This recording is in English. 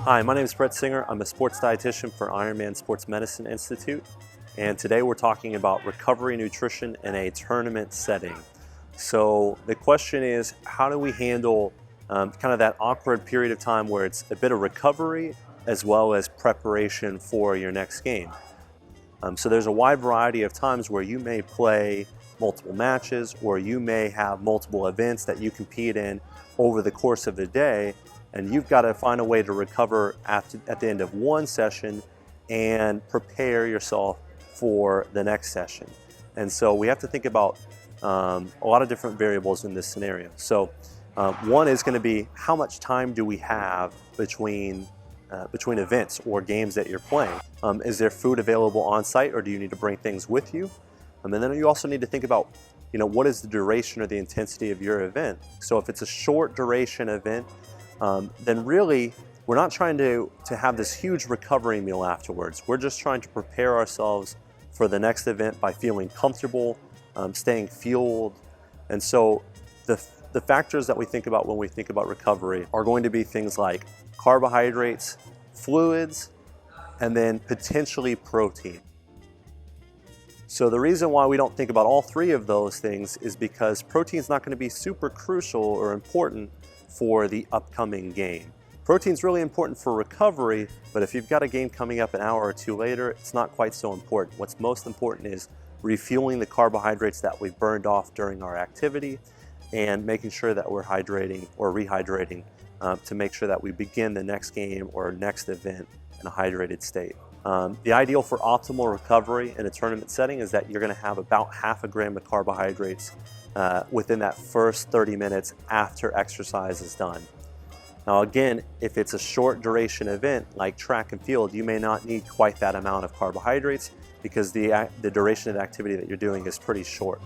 Hi, my name is Brett Singer. I'm a sports dietitian for Ironman Sports Medicine Institute, and today we're talking about recovery nutrition in a tournament setting. So the question is, how do we handle kind of that awkward period of time where it's a bit of recovery as well as preparation for your next game? So there's a wide variety of times where you may play multiple matches, or you may have multiple events that you compete in over the course of the day, and you've got to find a way to recover at the end of one session and prepare yourself for the next session. And so we have to think about a lot of different variables in this scenario. So one is going to be, how much time do we have between events or games that you're playing? Is there food available on site, or do you need to bring things with you? And then you also need to think about, what is the duration or the intensity of your event? So if it's a short duration event, then really we're not trying to have this huge recovery meal afterwards. We're just trying to prepare ourselves for the next event by feeling comfortable, staying fueled. And so the factors that we think about when we think about recovery are going to be things like carbohydrates, fluids, and then potentially protein. So the reason why we don't think about all three of those things is because protein is not going to be super crucial or important for the upcoming game. Protein's really important for recovery, but if you've got a game coming up an hour or two later, it's not quite so important. What's most important is refueling the carbohydrates that we've burned off during our activity and making sure that we're hydrating or rehydrating to make sure that we begin the next game or next event in a hydrated state. The ideal for optimal recovery in a tournament setting is that you're going to have about 0.5 gram of carbohydrates within that first 30 minutes after exercise is done. Now again, if it's a short duration event like track and field, you may not need quite that amount of carbohydrates because the duration of the activity that you're doing is pretty short.